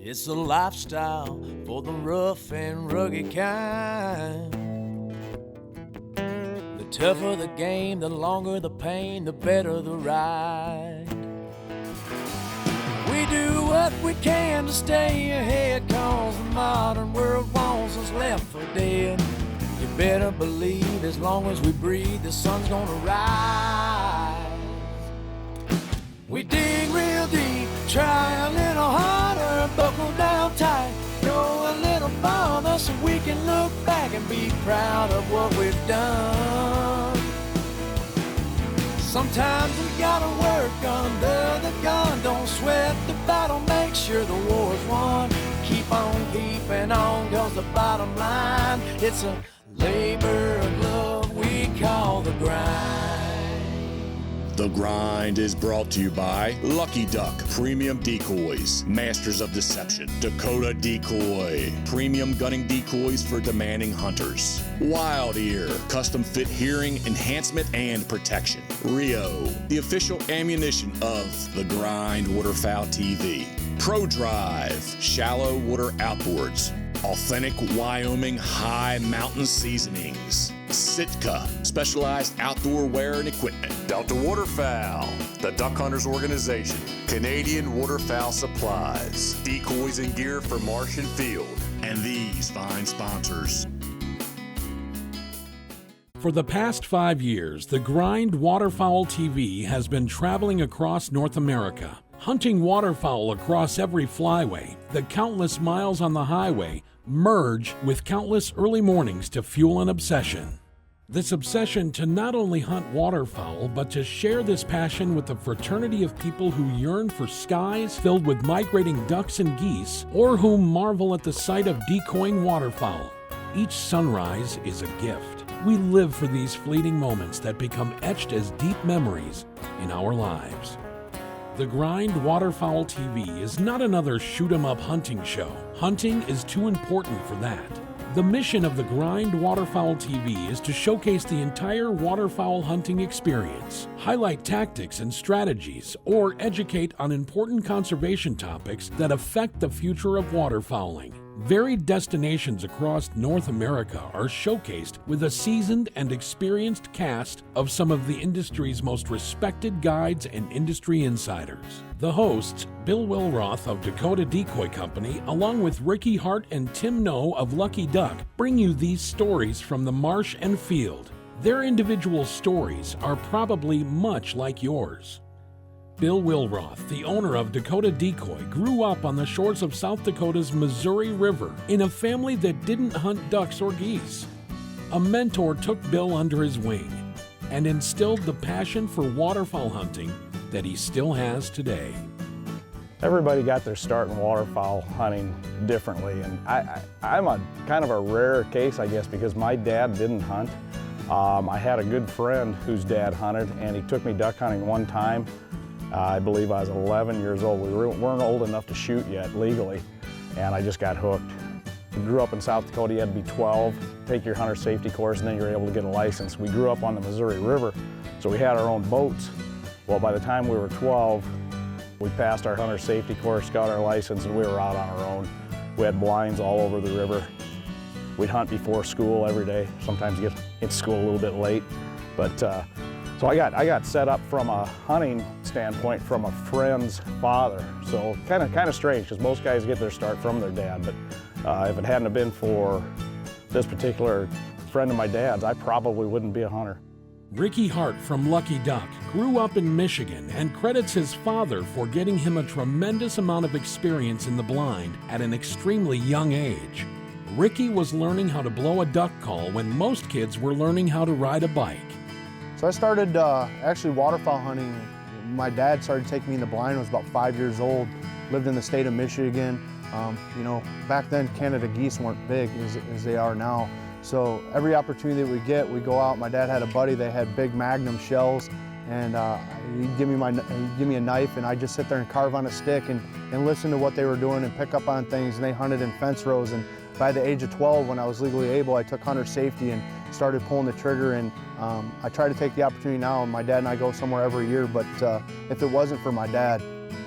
It's a lifestyle for the rough and rugged kind. The tougher the game, the longer the pain, the better the ride. We do what we can to stay ahead, cause the modern world wants us left for dead. You better believe as long as we breathe, the sun's gonna rise. We dig real deep, try a little harder, buckle down tight, go a little farther so we can look back and be proud of what we've done. Sometimes we gotta work under the gun, don't sweat the battle, make sure the war's won. Keep on keeping on, cause the bottom line, it's a labor of love we call the grind. The Grind is brought to you by Lucky Duck Premium Decoys, Masters of Deception, Dakota Decoy, Premium Gunning Decoys for demanding hunters, Wild Ear, Custom Fit Hearing Enhancement and Protection, Rio, the official ammunition of the Grind Waterfowl TV, Pro Drive, Shallow Water Outboards, Authentic Wyoming High Mountain Seasonings, Sitka, specialized outdoor wear and equipment, Delta Waterfowl, the Duck Hunters Organization, Canadian Waterfowl Supplies, decoys and gear for marsh and field, and these fine sponsors. For the past 5 years, the Grind Waterfowl TV has been traveling across North America, hunting waterfowl across every flyway. The countless miles on the highway merge with countless early mornings to fuel an obsession. This obsession to not only hunt waterfowl, but to share this passion with a fraternity of people who yearn for skies filled with migrating ducks and geese, or who marvel at the sight of decoying waterfowl. Each sunrise is a gift. We live for these fleeting moments that become etched as deep memories in our lives. The Grind Waterfowl TV is not another shoot-'em-up hunting show. Hunting is too important for that. The mission of the Grind Waterfowl TV is to showcase the entire waterfowl hunting experience, highlight tactics and strategies, or educate on important conservation topics that affect the future of waterfowling. Varied destinations across North America are showcased with a seasoned and experienced cast of some of the industry's most respected guides and industry insiders. The hosts, Bill Wilroth of Dakota Decoy Company, along with Ricky Hart and Tim Noe of Lucky Duck, bring you these stories from the marsh and field. Their individual stories are probably much like yours. Bill Wilroth, the owner of Dakota Decoy, grew up on the shores of South Dakota's Missouri River in a family that didn't hunt ducks or geese. A mentor took Bill under his wing and instilled the passion for waterfowl hunting that he still has today. Everybody got their start in waterfowl hunting differently, and I'm a kind of a rare case, I guess, because my dad didn't hunt. I had a good friend whose dad hunted, and he took me duck hunting one time. I believe I was 11 years old. We weren't old enough to shoot yet legally, and I just got hooked. We grew up in South Dakota. You had to be 12, take your hunter safety course, and then you're able to get a license. We grew up on the Missouri River, so we had our own boats. Well, by the time we were 12, we passed our hunter safety course, got our license, and we were out on our own. We had blinds all over the river. We'd hunt before school every day, sometimes get into school a little bit late, but so I got set up from a hunting standpoint from a friend's father. So kind of strange, because most guys get their start from their dad. But if it hadn't have been for this particular friend of my dad's, I probably wouldn't be a hunter. Ricky Hart from Lucky Duck grew up in Michigan and credits his father for getting him a tremendous amount of experience in the blind at an extremely young age. Ricky was learning how to blow a duck call when most kids were learning how to ride a bike. So I started actually waterfowl hunting. My dad started taking me in the blind when I was about 5 years old. Lived in the state of Michigan. You know, back then Canada geese weren't big as they are now. So every opportunity that we get, we go out. My dad had a buddy, they had big Magnum shells, and he'd give me a knife, and I'd just sit there and carve on a stick and listen to what they were doing and pick up on things. And they hunted in fence rows. And by the age of 12, when I was legally able, I took hunter safety and started pulling the trigger. And I try to take the opportunity now. My dad and I go somewhere every year, but if it wasn't for my dad,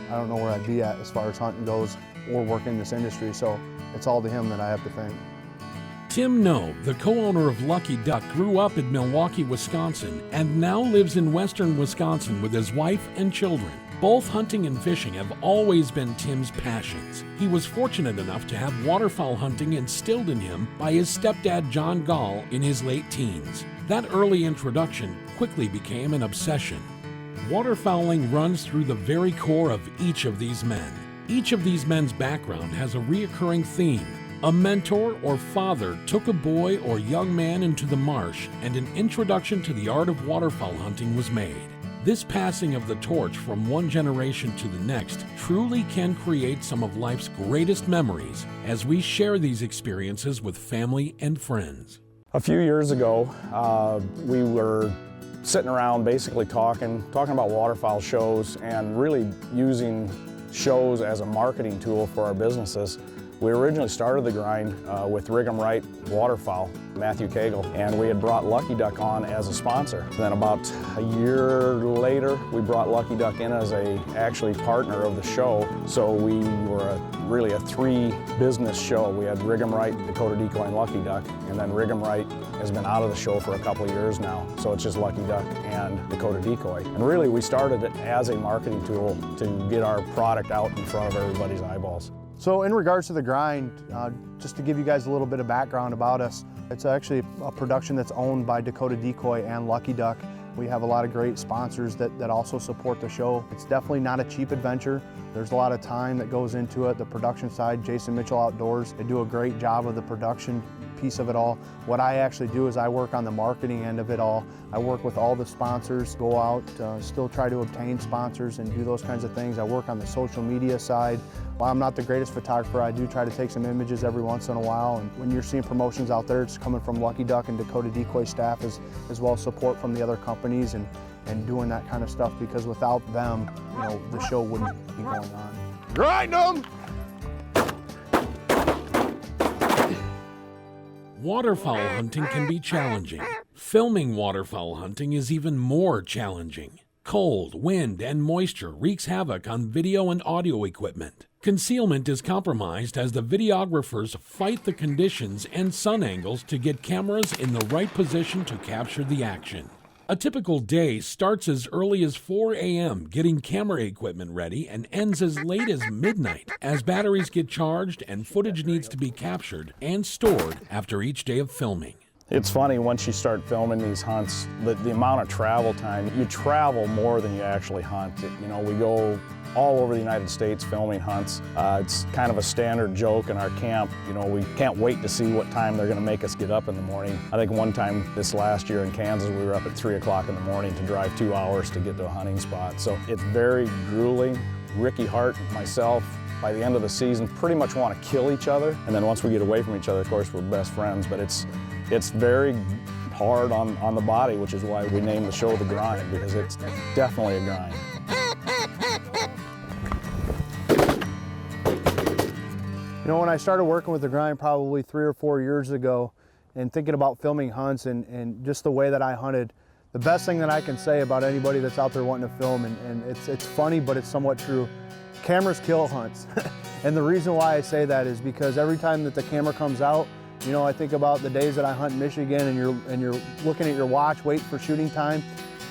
I don't know where I'd be at as far as hunting goes or working in this industry. So it's all to him that I have to thank. Tim Noe, the co-owner of Lucky Duck, grew up in Milwaukee, Wisconsin, and now lives in western Wisconsin with his wife and children. Both hunting and fishing have always been Tim's passions. He was fortunate enough to have waterfowl hunting instilled in him by his stepdad John Gall in his late teens. That early introduction quickly became an obsession. Waterfowling runs through the very core of each of these men. Each of these men's background has a reoccurring theme. A mentor or father took a boy or young man into the marsh, and an introduction to the art of waterfowl hunting was made. This passing of the torch from one generation to the next truly can create some of life's greatest memories as we share these experiences with family and friends. A few years ago, we were sitting around basically talking about waterfowl shows and really using shows as a marketing tool for our businesses. We originally started the grind with Rig 'em Right Waterfowl, Matthew Cagle, and we had brought Lucky Duck on as a sponsor. Then about a year later, we brought Lucky Duck in as actually partner of the show. So we were really a three-business show. We had Rig 'em Right, Dakota Decoy, and Lucky Duck, and then Rig 'em Right has been out of the show for a couple of years now. So it's just Lucky Duck and Dakota Decoy. And really, we started it as a marketing tool to get our product out in front of everybody's eyeballs. So in regards to the grind, just to give you guys a little bit of background about us, it's actually a production that's owned by Dakota Decoy and Lucky Duck. We have a lot of great sponsors that also support the show. It's definitely not a cheap adventure. There's a lot of time that goes into it. The production side, Jason Mitchell Outdoors, they do a great job of the production piece of it all. What I actually do is I work on the marketing end of it all. I work with all the sponsors, go out, still try to obtain sponsors and do those kinds of things. I work on the social media side. While I'm not the greatest photographer, I do try to take some images every once in a while. And when you're seeing promotions out there, it's coming from Lucky Duck and Dakota Decoy staff as well as support from the other companies and doing that kind of stuff, because without them, you know, the show wouldn't be going on. Grind 'em! Waterfowl hunting can be challenging. Filming waterfowl hunting is even more challenging. Cold, wind, and moisture wreaks havoc on video and audio equipment. Concealment is compromised as the videographers fight the conditions and sun angles to get cameras in the right position to capture the action. A typical day starts as early as 4 a.m. getting camera equipment ready and ends as late as midnight as batteries get charged and footage needs to be captured and stored after each day of filming. It's funny, once you start filming these hunts, the amount of travel time, you travel more than you actually hunt. You know, we go all over the United States filming hunts. It's kind of a standard joke in our camp. You know, we can't wait to see what time they're going to make us get up in the morning. I think one time this last year in Kansas, we were up at 3 o'clock in the morning to drive 2 hours to get to a hunting spot. So it's very grueling. Ricky Hart, myself, by the end of the season, pretty much want to kill each other. And then once we get away from each other, of course, we're best friends. But it's very hard on the body, which is why we named the show The Grind, because it's definitely a grind. You know, when I started working with the grind probably 3 or 4 years ago and thinking about filming hunts and just the way that I hunted, the best thing that I can say about anybody that's out there wanting to film, and it's funny, but it's somewhat true, cameras kill hunts. And the reason why I say that is because every time that the camera comes out, you know, I think about the days that I hunt in Michigan and you're looking at your watch, waiting for shooting time,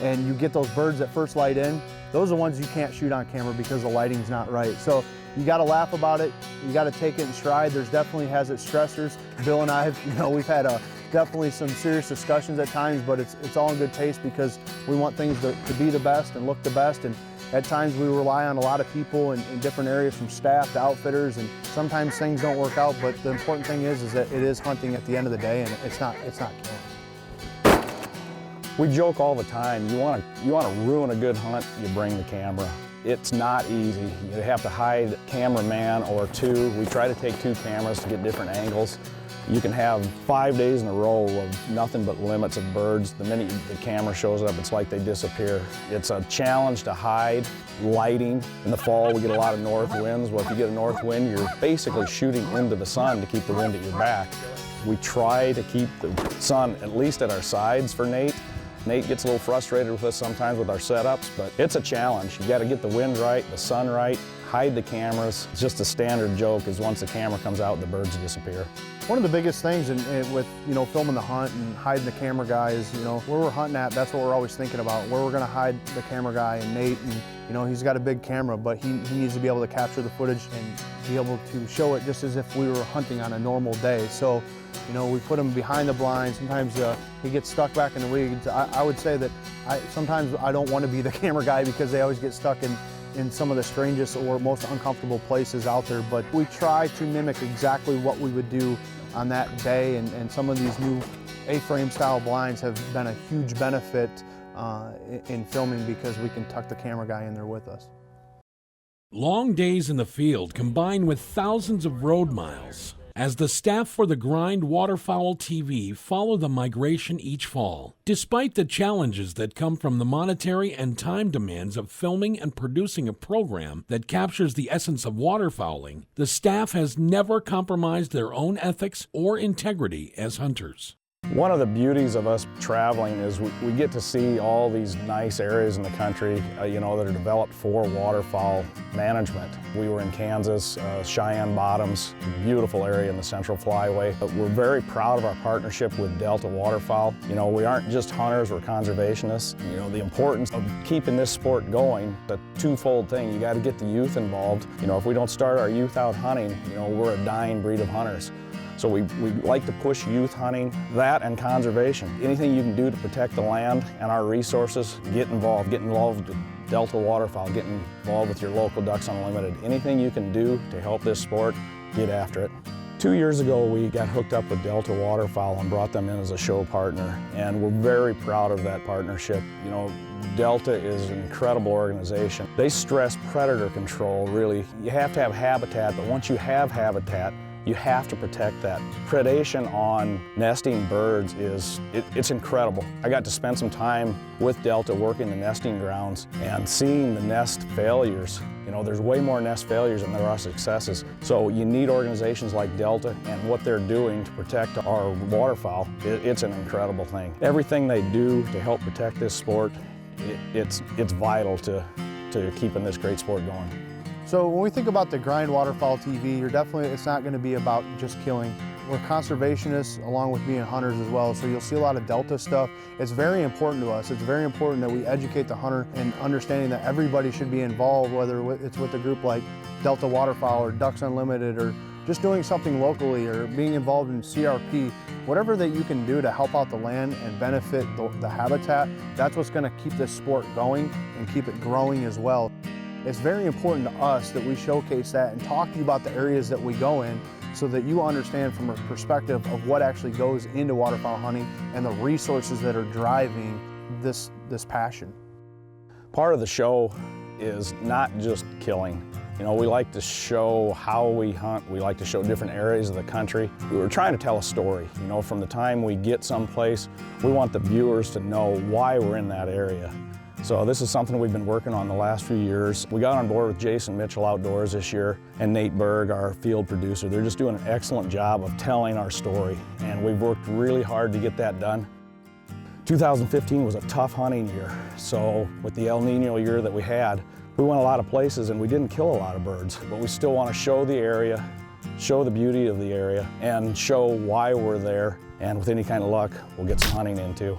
and you get those birds that first light in. Those are the ones you can't shoot on camera because the lighting's not right. So you got to laugh about it. You got to take it in stride. There's definitely has its stressors. Bill and I, we've had definitely some serious discussions at times, but it's all in good taste because we want things to be the best and look the best. And at times we rely on a lot of people in different areas, from staff to outfitters, and sometimes things don't work out. But the important thing is that it is hunting at the end of the day, and it's not killing. We joke all the time. You want to ruin a good hunt, you bring the camera. It's not easy. You have to hide a cameraman or two. We try to take 2 cameras to get different angles. You can have 5 days in a row of nothing but limits of birds. The minute the camera shows up, it's like they disappear. It's a challenge to hide lighting. In the fall, we get a lot of north winds. Well, if you get a north wind, you're basically shooting into the sun to keep the wind at your back. We try to keep the sun at least at our sides for Nate. Nate gets a little frustrated with us sometimes with our setups, but it's a challenge. You got to get the wind right, the sun right, hide the cameras. It's just a standard joke is once the camera comes out, the birds disappear. One of the biggest things with filming the hunt and hiding the camera guy is where we're hunting at. That's what we're always thinking about. Where we're going to hide the camera guy and Nate, and he's got a big camera, but he needs to be able to capture the footage and be able to show it just as if we were hunting on a normal day. So we put him behind the blind. Sometimes he gets stuck back in the weeds. I would say that sometimes I don't want to be the camera guy because they always get stuck in some of the strangest or most uncomfortable places out there. But we try to mimic exactly what we would do on that day, and some of these new A-frame style blinds have been a huge benefit in filming because we can tuck the camera guy in there with us. Long days in the field combined with thousands of road miles as the staff for the Grind Waterfowl TV follow the migration each fall. Despite the challenges that come from the monetary and time demands of filming and producing a program that captures the essence of waterfowling, the staff has never compromised their own ethics or integrity as hunters. One of the beauties of us traveling is we get to see all these nice areas in the country, that are developed for waterfowl management. We were in Kansas, Cheyenne Bottoms, beautiful area in the Central Flyway. But we're very proud of our partnership with Delta Waterfowl. We aren't just hunters, we're conservationists. The importance of keeping this sport going, a twofold thing. You got to get the youth involved. If we don't start our youth out hunting, we're a dying breed of hunters. So we like to push youth hunting, that and conservation. Anything you can do to protect the land and our resources, get involved. Get involved with Delta Waterfowl, get involved with your local Ducks Unlimited. Anything you can do to help this sport, get after it. 2 years ago, we got hooked up with Delta Waterfowl and brought them in as a show partner, and we're very proud of that partnership. Delta is an incredible organization. They stress predator control, really. You have to have habitat, but once you have habitat, you have to protect that. Predation on nesting birds it's incredible. I got to spend some time with Delta working the nesting grounds and seeing the nest failures. There's way more nest failures than there are successes. So you need organizations like Delta and what they're doing to protect our waterfowl. It's an incredible thing. Everything they do to help protect this sport, it's vital to keeping this great sport going. So when we think about the Grind Waterfowl TV, it's not going to be about just killing. We're conservationists along with being hunters as well, so you'll see a lot of Delta stuff. It's very important to us. It's very important that we educate the hunter in understanding that everybody should be involved, whether it's with a group like Delta Waterfowl or Ducks Unlimited or just doing something locally or being involved in CRP. Whatever that you can do to help out the land and benefit the habitat, that's what's going to keep this sport going and keep it growing as well. It's very important to us that we showcase that and talk to you about the areas that we go in so that you understand from a perspective of what actually goes into waterfowl hunting and the resources that are driving this passion. Part of the show is not just killing. We like to show how we hunt. We like to show different areas of the country. We're trying to tell a story. From the time we get someplace, we want the viewers to know why we're in that area. So this is something we've been working on the last few years. We got on board with Jason Mitchell Outdoors this year and Nate Berg, our field producer. They're just doing an excellent job of telling our story, and we've worked really hard to get that done. 2015 was a tough hunting year. So with the El Nino year that we had, we went a lot of places and we didn't kill a lot of birds, but we still want to show the area, show the beauty of the area, and show why we're there. And with any kind of luck, we'll get some hunting in too.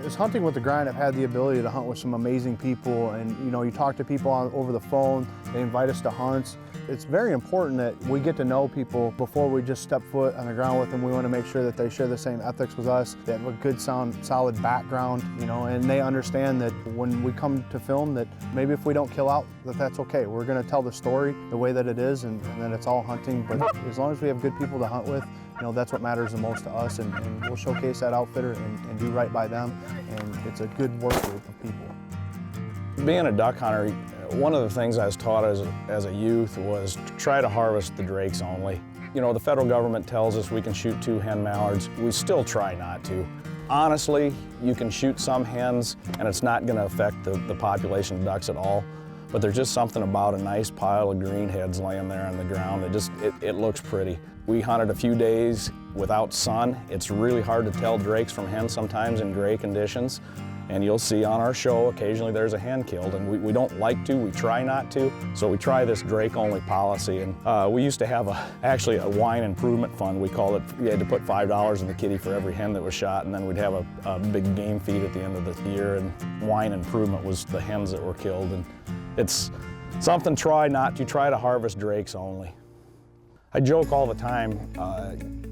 As hunting with the Grind, I've had the ability to hunt with some amazing people, and you talk to people over the phone, they invite us to hunts. It's very important that we get to know people before we just step foot on the ground with them. We want to make sure that they share the same ethics with us, they have a good, solid background, and they understand that when we come to film that maybe if we don't kill out, that's okay. We're going to tell the story the way that it is, and that it's all hunting, but as long as we have good people to hunt with, that's what matters the most to us, and we'll showcase that outfitter and do right by them, and it's a good work group of people. Being a duck hunter, one of the things I was taught as a youth was to try to harvest the drakes only. The federal government tells us we can shoot 2 hen mallards. We still try not to. Honestly, you can shoot some hens and it's not going to affect the population of ducks at all. But there's just something about a nice pile of greenheads laying there on the ground. It looks pretty. We hunted a few days without sun. It's really hard to tell drakes from hens sometimes in gray conditions. And you'll see on our show, occasionally there's a hen killed, and we don't like to, we try not to. So we try this Drake-only policy. And we used to have actually a wine improvement fund, we called it. We had to put $5 in the kitty for every hen that was shot, and then we'd have a big game feed at the end of the year, and wine improvement was the hens that were killed. And it's something try not to, try to harvest Drakes only. I joke all the time,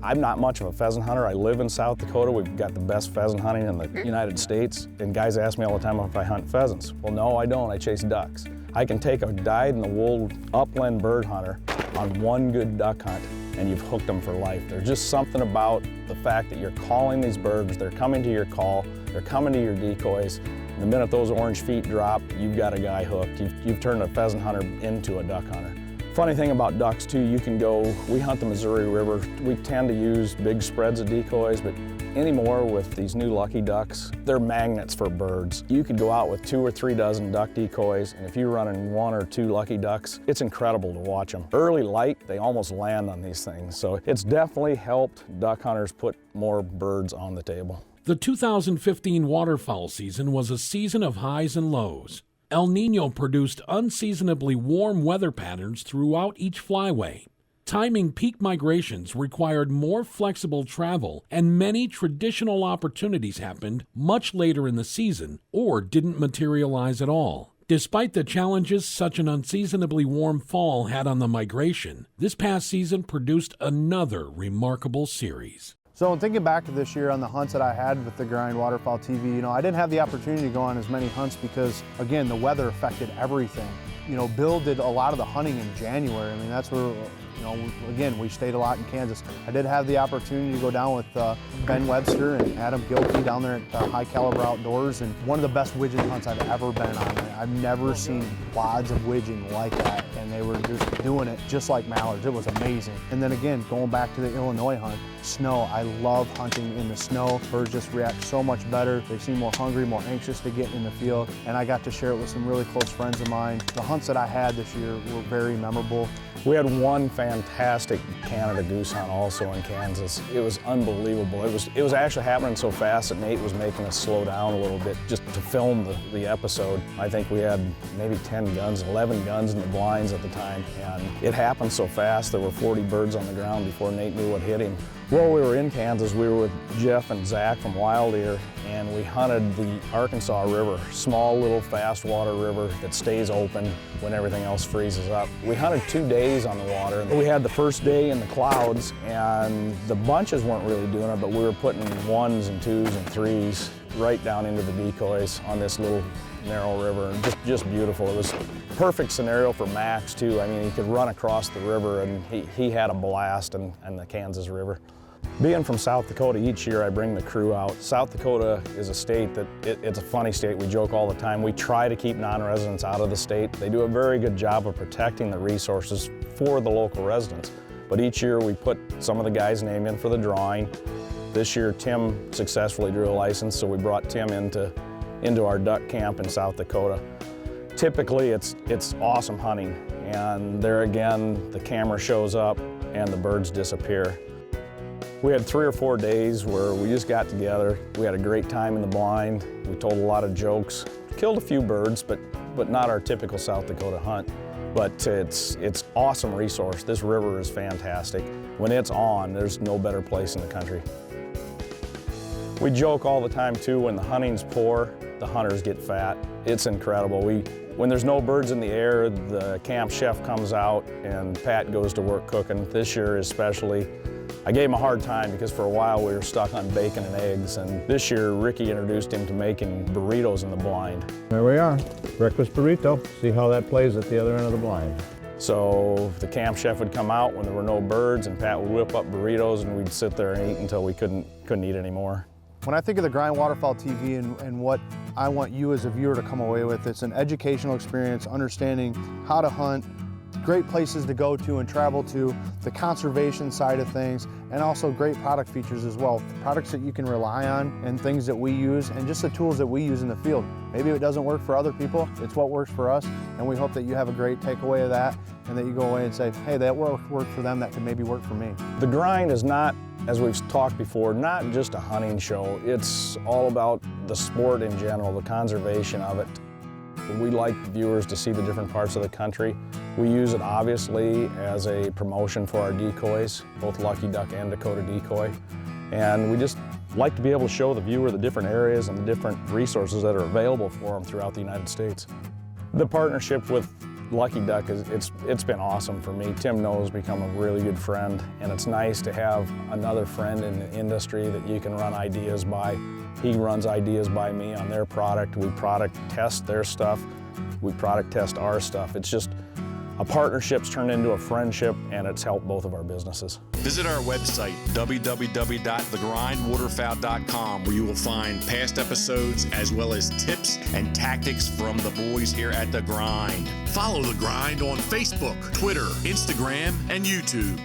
I'm not much of a pheasant hunter. I live in South Dakota. We've got the best pheasant hunting in the United States. And guys ask me all the time if I hunt pheasants. Well, no, I don't. I chase ducks. I can take a dyed-in-the-wool upland bird hunter on one good duck hunt, and you've hooked them for life. There's just something about the fact that you're calling these birds, they're coming to your call, they're coming to your decoys. The minute those orange feet drop, you've got a guy hooked. You've turned a pheasant hunter into a duck hunter. Funny thing about ducks too, you can go, we hunt the Missouri River. We tend to use big spreads of decoys, but anymore with these new lucky ducks, they're magnets for birds. You could go out with 2 or 3 dozen duck decoys, and if you're running 1 or 2 lucky ducks, it's incredible to watch them. Early light, they almost land on these things. So it's definitely helped duck hunters put more birds on the table. The 2015 waterfowl season was a season of highs and lows. El Nino produced unseasonably warm weather patterns throughout each flyway. Timing peak migrations required more flexible travel, and many traditional opportunities happened much later in the season or didn't materialize at all. Despite the challenges such an unseasonably warm fall had on the migration, this past season produced another remarkable series. So in thinking back to this year on the hunts that I had with the Grind Waterfowl TV, you know, I didn't have the opportunity to go on as many hunts because, again, the weather affected everything. You know, Bill did a lot of the hunting in January. I mean, that's where, you know, again, we stayed a lot in Kansas. I did have the opportunity to go down with Ben Webster and Adam Gilkey down there at High Caliber Outdoors, and one of the best widgeon hunts I've ever been on. I've never seen wads of widgeon like that, and they were just doing it just like mallards. It was amazing. And then again, going back to the Illinois hunt, snow. I love hunting in the snow. Birds just react so much better. They seem more hungry, more anxious to get in the field, and I got to share it with some really close friends of mine. The hunts that I had this year were very memorable. We had one fantastic Canada goose hunt also in Kansas. It was unbelievable. It was actually happening so fast that Nate was making us slow down a little bit just to film the episode. I think we had maybe 10 guns, 11 guns in the blinds at the time, and it happened so fast there were 40 birds on the ground before Nate knew what hit him. While we were in Kansas, we were with Jeff and Zach from Wild Ear, and we hunted the Arkansas River, small little fast water river that stays open when everything else freezes up. We hunted 2 days on the water. We had the first day in the clouds, and the bunches weren't really doing it, but we were putting 1s and 2s and 3s right down into the decoys on this little narrow river, and just beautiful. It was a perfect scenario for Max too. I mean, he could run across the river, and he had a blast in the Kansas River. Being from South Dakota, each year I bring the crew out. South Dakota is a state that, it's a funny state. We joke all the time. We try to keep non-residents out of the state. They do a very good job of protecting the resources for the local residents. But each year we put some of the guys' name in for the drawing. This year Tim successfully drew a license, so we brought Tim into our duck camp in South Dakota. Typically it's awesome hunting, and there again the camera shows up and the birds disappear. We had 3 or 4 days where we just got together. We had a great time in the blind. We told a lot of jokes, killed a few birds, but not our typical South Dakota hunt. But it's awesome resource. This river is fantastic. When it's on, there's no better place in the country. We joke all the time too, when the hunting's poor, the hunters get fat. It's incredible. When there's no birds in the air, the camp chef comes out and Pat goes to work cooking. This year especially, I gave him a hard time because for a while we were stuck on bacon and eggs, and this year Ricky introduced him to making burritos in the blind. There we are, breakfast burrito. See how that plays at the other end of the blind. So the camp chef would come out when there were no birds, and Pat would whip up burritos, and we'd sit there and eat until we couldn't eat anymore. When I think of the Grind Waterfowl TV and what I want you as a viewer to come away with, it's an educational experience, understanding how to hunt, great places to go to and travel to, the conservation side of things, and also great product features as well. Products that you can rely on and things that we use, and just the tools that we use in the field. Maybe it doesn't work for other people, it's what works for us, and we hope that you have a great takeaway of that and that you go away and say, hey, that worked for them, that could maybe work for me. The Grind is not, as we've talked before, not just a hunting show. It's all about the sport in general, the conservation of it. We like viewers to see the different parts of the country. We use it obviously as a promotion for our decoys, both Lucky Duck and Dakota Decoy. And we just like to be able to show the viewer the different areas and the different resources that are available for them throughout the United States. The partnership with Lucky Duck, it's been awesome for me. Tim No's become a really good friend, and it's nice to have another friend in the industry that you can run ideas by. He runs ideas by me on their product. We product test their stuff. We product test our stuff. It's just a partnership's turned into a friendship, and it's helped both of our businesses. Visit our website, www.thegrindwaterfowl.com, where you will find past episodes as well as tips and tactics from the boys here at The Grind. Follow The Grind on Facebook, Twitter, Instagram, and YouTube.